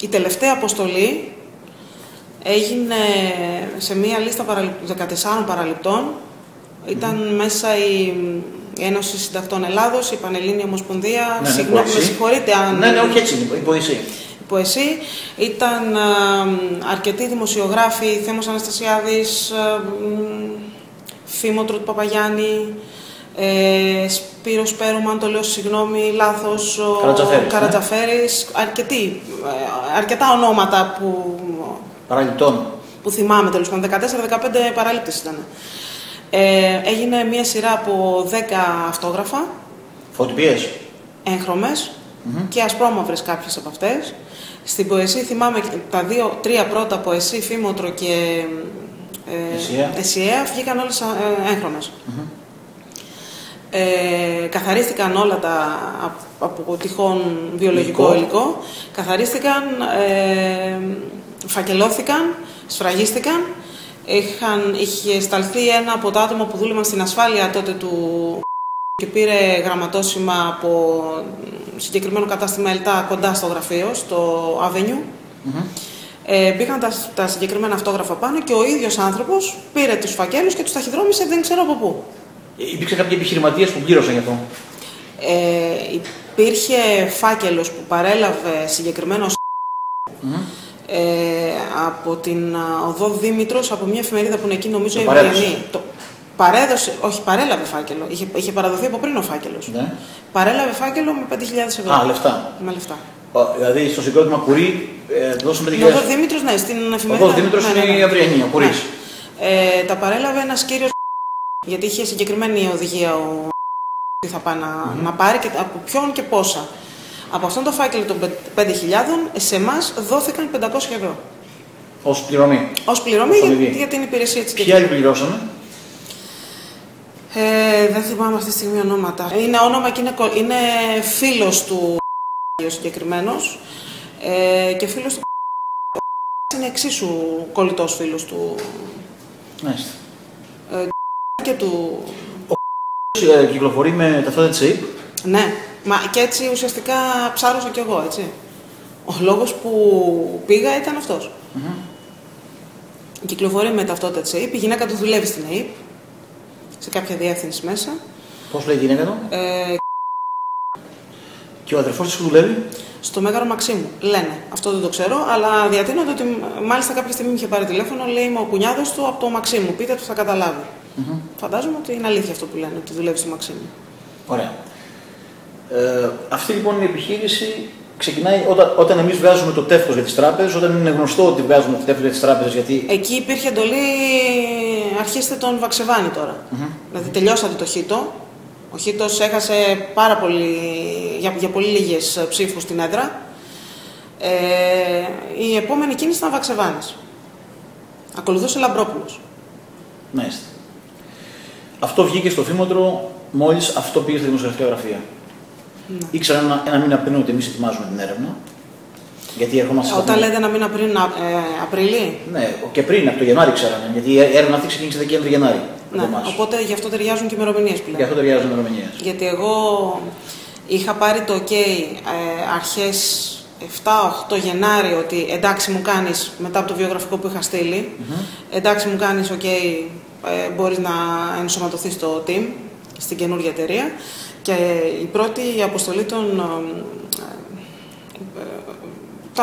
Η τελευταία αποστολή έγινε σε μία λίστα 14 παραληπτών. Ήταν μέσα η Ένωση Συντακτών Ελλάδος, η Πανελλήνια Ομοσπονδία. Ναι, συγγνώμη, με συγχωρείτε αν... Ναι, όχι έτσι, υπό εσύ. Ήταν αρκετοί δημοσιογράφοι, Θέμος Αναστασιάδης, Φήμοτρο του Παπαγιάννη, Σπύρος Πέρουμαν, το λέω συγγνώμη, λάθος, Καρατζαφέρης, αρκετά ονόματα που θυμάμαι τέλος πάντων, 14-15 παραλήπτες ήταν. Έγινε μια σειρά από 10 αυτόγραφα. Φωτοτυπίες. Έγχρωμες και ασπρόμαυρες κάποιες από αυτές. Στην ποεσή θυμάμαι τα 2-3 πρώτα ποεσή, Φήμοτρο και Εσιαία, βγήκαν όλες έγχρωμες. Καθαρίστηκαν όλα τα από τυχόν βιολογικό υλικό. Καθαρίστηκαν, φακελώθηκαν, σφραγίστηκαν. Είχε σταλθεί ένα από τα άτομα που δούλευαν στην ασφάλεια τότε του και πήρε γραμματόσημα από συγκεκριμένο κατάστημα ΕΛΤΑ κοντά στο γραφείο, στο Avenue. Μπήκαν τα συγκεκριμένα αυτόγραφα πάνω και ο ίδιος άνθρωπος πήρε τους φακέλους και τους ταχυδρόμησε δεν ξέρω από πού. Υπήρξε κάποιοι επιχειρηματίες που πλήρωσαν γι' αυτό? Υπήρχε φάκελος που παρέλαβε συγκεκριμένος από την οδό Δήμητρος, από μια εφημερίδα που είναι εκεί, νομίζω η Ευριανή. Παρέλαβε φάκελο. Είχε παραδοθεί από πριν ο φάκελος. Ναι. Παρέλαβε φάκελο με 5.000 ευρώ. Α, λεφτά. Με λεφτά. Δηλαδή στο συγκρότημα Κουρί δώσαμε 5.000 ευρώ. Οδό Δήμητρος, ναι, στην εφημερίδα. Οδό Δήμητρος είναι η Αυριανή, ο Κουρής. Τα παρέλαβε ένας κύριος, γιατί είχε συγκεκριμένη οδηγία ο τι θα πάει να πάρει και από ποιον και πόσα. Από αυτόν το φάκελο των 5.000, σε εμάς δόθηκαν 500 ευρώ. Ως πληρωμή. Ως πληρωμή για την υπηρεσία της. Ποιοι άλλοι πληρώσανε? Δεν θυμάμαι αυτή τη στιγμή ονόματα. Είναι όνομα και είναι φίλος του ο συγκεκριμένος και φίλος του είναι εξίσου κολλητός φίλος του. Μάλιστα. Και του... Ο κυκλοφορεί με ταυτότητα της ΕΕΠ. Ναι, μα και έτσι ουσιαστικά ψάρωσα κι εγώ, έτσι. Ο λόγος που πήγα ήταν αυτός. Κυκλοφορεί με ταυτότητα της ΕΕΠ, η γυναίκα του δουλεύει στην ΕΕΠ, σε κάποια διεύθυνση μέσα. Πώς λέει η γυναίκα του? Και ο αδερφός της που δουλεύει? Στο Μέγαρο Μαξίμου. Λένε. Αυτό δεν το ξέρω, αλλά διατείνονται ότι μάλιστα κάποια στιγμή μου είχε πάρει τηλέφωνο, λέει είμαι ο κουνιάδος του από το Μαξίμου. Πείτε του, θα καταλάβει. Φαντάζομαι ότι είναι αλήθεια αυτό που λένε, ότι δουλεύει στο Μαξίμου. Ωραία. Αυτή λοιπόν η επιχείρηση ξεκινάει όταν εμείς βγάζουμε το τεύχος για τις τράπεζες, όταν είναι γνωστό ότι βγάζουμε το τεύχος για τις τράπεζες. Γιατί... Εκεί υπήρχε εντολή, αρχίστε τον Βαξεβάνη τώρα. Δηλαδή τελειώσατε το Χίτο. Ο Χίτος έχασε για πολύ λίγες ψήφους στην έδρα. Η επόμενη κίνηση ήταν Βαξεβάνης. Ακολουθούσε Λαμπρόπουλος. Μάλιστα. Αυτό βγήκε στο Φήμοτρο μόλις αυτό πήγε στα δημοσιογραφικά γραφεία. Ήξερα ένα μήνα πριν ότι εμείς ετοιμάζουμε την έρευνα. Γιατί ερχόμαστε. Όταν λέτε ένα μήνα πριν, Απριλή. Ναι, και πριν από το Γενάρη ξέραμε. Γιατί η έρευνα αυτή ξεκίνησε Δεκέμβρη-Γενάρη. Ναι, οπότε γι' αυτό ταιριάζουν και οι ημερομηνίες που λέμε. Γι' αυτό ταιριάζουν οι ημερομηνίες. Γιατί εγώ είχα πάρει το OK αρχές 7-8 Γενάρη ότι εντάξει μου κάνεις, μετά από το βιογραφικό που είχα στείλει, εντάξει μου κάνεις OK, μπορείς να ενσωματωθείς στο team, στην καινούργια εταιρεία. Και η πρώτη αποστολή των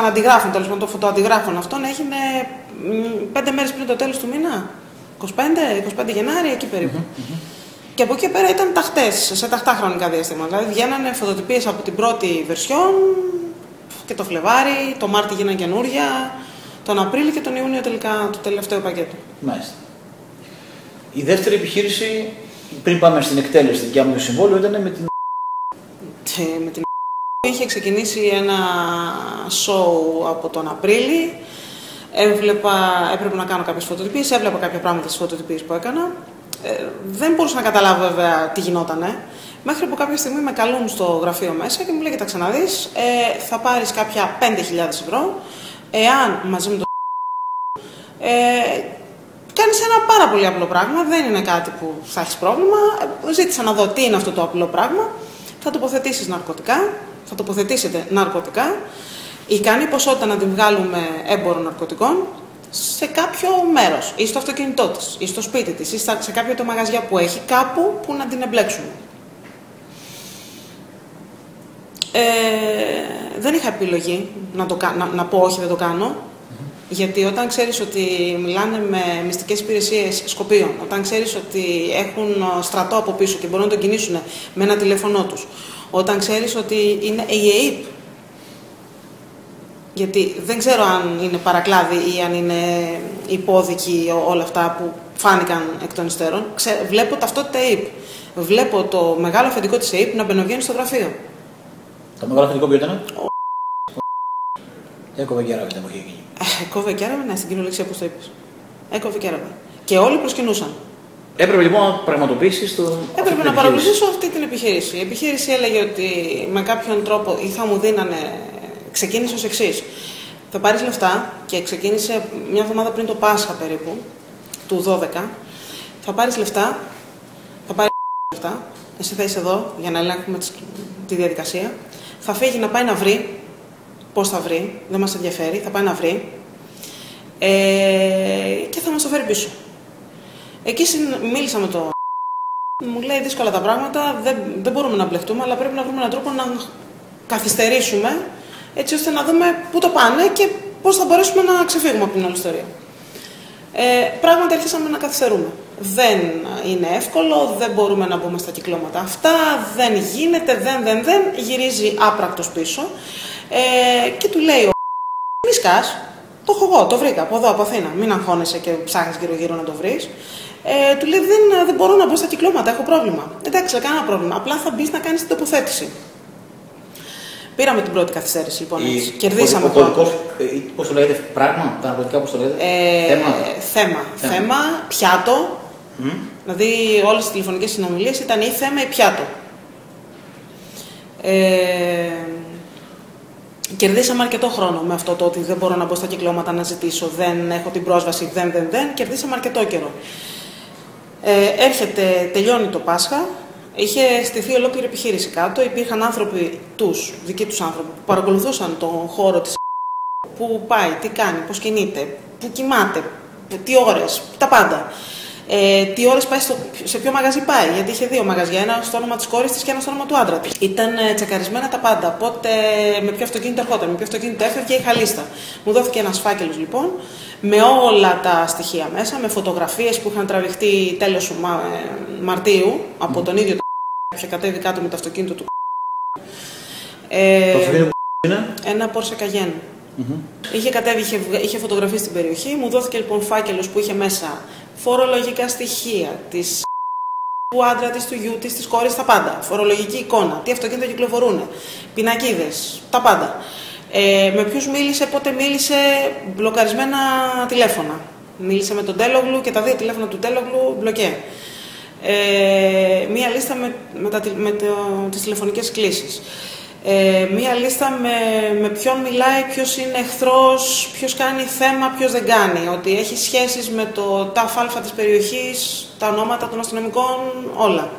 αντιγράφων, τέλος πάντων, των φωτοαντιγράφων αυτών έγινε 5 μέρες πριν το τέλος του μήνα. 25 Γενάρη, εκεί περίπου. Και από εκεί πέρα ήταν ταχτές, σε ταχτά χρονικά διαστήματα. Δηλαδή βγαίνανε φωτοτυπίες από την πρώτη βερσιόν και το Φλεβάρι, το Μάρτι γίνανε καινούρια, τον Απρίλιο και τον Ιούνιο τελικά το τελευταίο πακέτο. Μάλιστα. Η δεύτερη επιχείρηση, πριν πάμε στην εκτέλεση δικιά μου το συμβόλαιο, ήταν με την... Με την είχε ξεκινήσει ένα show από τον Απρίλη. Έπρεπε να κάνω κάποιες φωτοτυπίες, έβλεπα κάποια πράγματα στις φωτοτυπίες που έκανα. Δεν μπορούσα να καταλάβω βέβαια τι γινότανε. Μέχρι που κάποια στιγμή με καλούν στο γραφείο μέσα και μου λέει: κοίταξε να δεις, θα πάρεις κάποια 5.000 ευρώ, εάν μαζί με το κάνεις ένα πάρα πολύ απλό πράγμα, δεν είναι κάτι που θα έχεις πρόβλημα. Ζήτησα να δω τι είναι αυτό το απλό πράγμα. Θα τοποθετήσεις ναρκωτικά, θα τοποθετήσετε ναρκωτικά ικανή ποσότητα να την βγάλουμε έμπορο ναρκωτικών σε κάποιο μέρος, ή στο αυτοκίνητό της, ή στο σπίτι της, ή σε κάποια το μαγαζιά που έχει, κάπου που να την εμπλέξουμε. Δεν είχα επιλογή να πω όχι, δεν το κάνω. Γιατί όταν ξέρεις ότι μιλάνε με μυστικές υπηρεσίες Σκοπίων, όταν ξέρεις ότι έχουν στρατό από πίσω και μπορούν να τον κινήσουν με ένα τηλέφωνό τους, όταν ξέρεις ότι είναι η ΕΕΠ, γιατί δεν ξέρω αν είναι παρακλάδι ή αν είναι υπόδικοι όλα αυτά που φάνηκαν εκ των υστέρων, βλέπω ταυτότητα ΕΕΠ. Βλέπω το μεγάλο αφεντικό της ΕΕΠ να μπαινοβγαίνει στο γραφείο. Το μεγάλο αφεντικό ποιο ήταν? Έκοβε και άραβε την εποχή εκείνη. Έκοβε και άραβε, ναι, στην κυριολεξία όπως το είπες. Έκοβε και άραβε. Και όλοι προσκυνούσαν. Έπρεπε λοιπόν να πραγματοποιήσεις το. Έπρεπε να παρακολουθήσω αυτή την επιχείρηση. Η επιχείρηση έλεγε ότι με κάποιον τρόπο ή θα μου δίνανε. Ξεκίνησε ως εξής. Θα πάρεις λεφτά και ξεκίνησε μια εβδομάδα πριν το Πάσχα περίπου, του 12. Θα πάρεις λεφτά, θα πάρεις λεφτά, εσύ θα είσαι εδώ για να ελέγχουμε τη διαδικασία. Θα φύγει να πάει να βρει. Πώς θα βρει, δεν μας ενδιαφέρει, θα πάει να βρει και θα μας το φέρει πίσω. Εκεί μίλησα με το μου λέει δύσκολα τα πράγματα, δεν μπορούμε να μπλεχτούμε, αλλά πρέπει να βρούμε έναν τρόπο να καθυστερήσουμε έτσι ώστε να δούμε πού το πάνε και πώς θα μπορέσουμε να ξεφύγουμε από την όλη ιστορία. Πράγματι αρχίσαμε να καθυστερούμε. Δεν είναι εύκολο, δεν μπορούμε να μπούμε στα κυκλώματα αυτά, δεν γίνεται, δεν, γυρίζει άπρακτος πίσω. Και του λέει μη σκάς, το έχω εγώ, το βρήκα από εδώ, από Αθήνα, μην αγχώνεσαι και ψάχνεις γύρω-γύρω να το βρεις. Του λέει δεν μπορώ να μπω στα κυκλώματα, έχω πρόβλημα. Εντάξει, κανένα πρόβλημα, απλά θα μπεις να κάνεις την τοποθέτηση. Πήραμε την πρώτη καθυστέρηση λοιπόν, κερδίσαμε. Πώς το λέγεται, πράγμα, τα ναρκωτικά πώς το λέγεται, θέμα, πιάτο, δηλαδή όλες τις τηλεφωνικές συνομιλίες ήταν ή θέμα ή πιάτο. Κερδίσαμε αρκετό χρόνο με αυτό το ότι δεν μπορώ να μπω στα κυκλώματα να ζητήσω, δεν έχω την πρόσβαση, δεν. Κερδίσαμε αρκετό καιρό. Τελειώνει το Πάσχα, είχε στηθεί ολόκληρη επιχείρηση κάτω, υπήρχαν άνθρωποι, δικοί τους άνθρωποι, που παρακολουθούσαν τον χώρο της που πάει, τι κάνει, πώς κινείται, που κοιμάται, τι ώρες, τα πάντα. Τι ώρες πάει σε ποιο μαγαζί πάει, γιατί είχε δύο μαγαζιά, ένα στο όνομα της κόρης της και ένα στο όνομα του άντρα της. Ήταν τσεκαρισμένα τα πάντα, πότε, με ποιο αυτοκίνητο ερχόταν, με ποιο αυτοκίνητο έφευγε, είχα λίστα. Μου δόθηκε ένας φάκελος λοιπόν, με όλα τα στοιχεία μέσα, με φωτογραφίες που είχαν τραβηχτεί τέλος Μαρτίου από τον ίδιο που είχε κατέβει κάτω με το αυτοκίνητο του. Το αυτοκίνητο που είναι? Ένα Porsche Cayenne. Είχε κατέβει, είχε φωτογραφεί στην περιοχή, μου δόθηκε λοιπόν φάκελος που είχε μέσα φορολογικά στοιχεία του άντρα της, του γιού της, της κόρης, τα πάντα. Φορολογική εικόνα, τι αυτοκίνητα κυκλοφορούν, πινακίδες, τα πάντα. Με ποιους μίλησε, πότε μίλησε, μπλοκαρισμένα τηλέφωνα. Μίλησε με τον Τέλογλου και τα δύο τηλέφωνα του Τέλογλου μπλοκέ. Μία λίστα με τις τηλεφωνικές κλήσεις. Μία λίστα με ποιον μιλάει, ποιος είναι εχθρός, ποιος κάνει θέμα, ποιος δεν κάνει. Ότι έχει σχέσεις με το ΤΑΦ Α της περιοχής, τα ονόματα των αστυνομικών, όλα.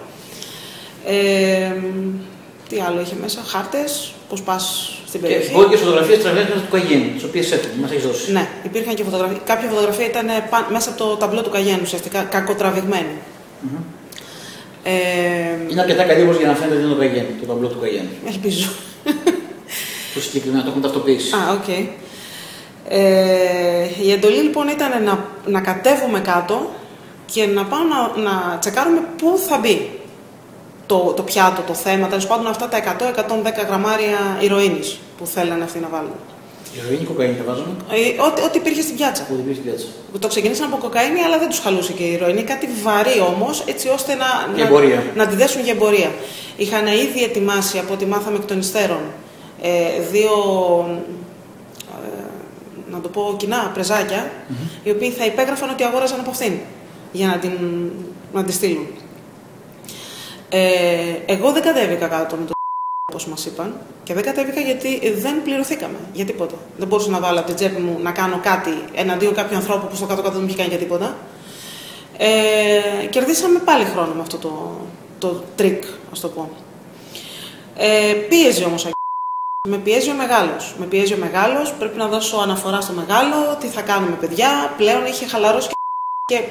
Τι άλλο είχε μέσα, χάρτες, πώς πας στην περιοχή. Και και φωτογραφίες τραβημένες του Καγένου, τις οποίες μας έχεις δώσει. Ναι, υπήρχαν και φωτογραφίες. Κάποια φωτογραφία ήταν μέσα από το ταμπλό του Καγένου, ουσιαστικά κακοτραβηγμένη. Είναι αρκετά καλή όμως για να φαίνεται ότι είναι το Καγένου, το ταμπλό του Καγένου. Ελπίζω. Το συγκεκριμένα, το έχουμε ταυτοποιήσει. Οκ. Η εντολή λοιπόν ήταν να κατέβουμε κάτω και να πάμε να τσεκάρουμε πού θα μπει το πιάτο, το θέμα, τέλος πάντων αυτά τα 100-110 γραμμάρια ηρωίνης που θέλανε αυτοί να βάλουν. Ηρωίνη, κοκαίνη θα βάζουμε. Ό,τι υπήρχε στην πιάτσα. Το ξεκινήσαν από κοκαίνη, αλλά δεν τους χαλούσε και η ηρωίνη. Κάτι βαρύ όμως, έτσι ώστε να τη δέσουν για εμπορία. Είχαν ήδη ετοιμάσει, από ό,τι μάθαμε εκ των υστέρων, δύο, να το πω, κοινά πρεζάκια, οι οποίοι θα υπέγραφαν ότι αγόραζαν από αυτήν για να τη στείλουν. Εγώ δεν κατέβηκα κάτω με το όπως μας είπαν, και δεν κατέβηκα γιατί δεν πληρωθήκαμε για τίποτα. Δεν μπορούσα να βάλω από την τσέπη μου να κάνω κάτι εναντίον κάποιου ανθρώπου που στο κάτω-κάτω δεν μου είχε κάνει για τίποτα. Κερδίσαμε πάλι χρόνο με αυτό το τρίκ, ας το πω. Πίεζε όμως Με πιέζει ο μεγάλος. Με πιέζει ο μεγάλος, πρέπει να δώσω αναφορά στο μεγάλο, τι θα κάνουμε παιδιά. Πλέον είχε χαλαρώσει και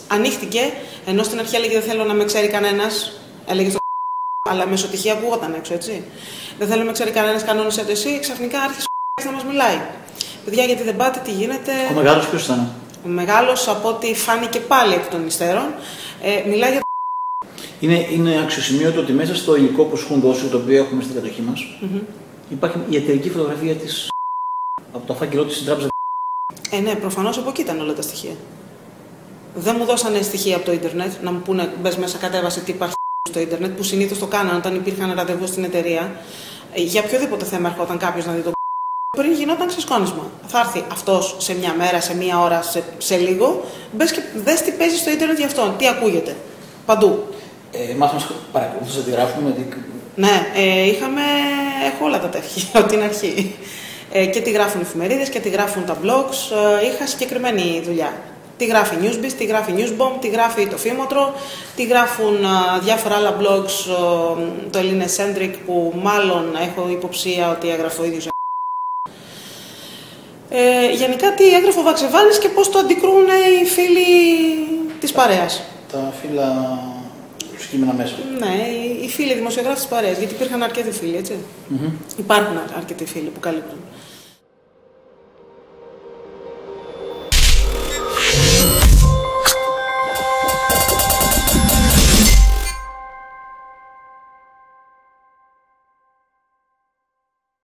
ανοίχτηκε, ενώ στην αρχή έλεγε δεν θέλω να με ξέρει κανένας. Έλεγε στο αλλά μεσοτυχία ακούγονταν έξω, έτσι. Δεν θέλω να με ξέρει κανένας, κανόνισε το εσύ. Ξαφνικά άρχισε να μας μιλάει. Παιδιά, γιατί δεν πάτε, τι γίνεται. Ο μεγάλος ποιος ήταν? Ο μεγάλος, από ό,τι φάνηκε πάλι εκ των υστέρων, μιλάει για. Είναι αξιοσημείωτο ότι μέσα στο υλικό που σου έχουν δώσει, το οποίο έχουμε στην κατοχή μας, υπάρχει η εταιρική φωτογραφία της από το φάκελό της στην τράπεζα. Ναι, προφανώς από εκεί ήταν όλα τα στοιχεία. Δεν μου δώσανε στοιχεία από το ίντερνετ, να μου πούνε μπες μέσα, κατέβασε τι υπάρχει στο ίντερνετ, που συνήθως το κάνανε όταν υπήρχαν ραντεβού στην εταιρεία. Για οποιοδήποτε θέμα ερχόταν κάποιος να δει το πριν γινόταν ξεσκόνισμα. Θα έρθει αυτός σε μια μέρα, σε μια ώρα, σε λίγο, μπες και δες τι παίζει στο ίντερνετ για αυτόν, τι ακούγεται. Παντού. Εμάς μας παρακολουθούσε να τη γράφουμε. Ναι, έχω όλα τα τεύχη από την αρχή. Και τι γράφουν οι εφημερίδες και τι γράφουν τα blogs. Είχα συγκεκριμένη δουλειά. Τι γράφει Newsbeat, τι γράφει Newsbomb, τι γράφει το Φήμοτρο, τι γράφουν διάφορα άλλα blogs, το Ελληνές Centric, που μάλλον έχω υποψία ότι έγραφε ο ίδιος. Γενικά τι έγραφε ο Βαξεβάνης και πώς το αντικρούν οι φίλοι της παρέας. Τα φύλλα κείμενα μέσα. Ναι, οι φίλοι δημοσιογράφοι της παρέας, γιατί υπήρχαν αρκετοί φίλοι, έτσι. Υπάρχουν αρκετοί φίλοι που καλύπτουν.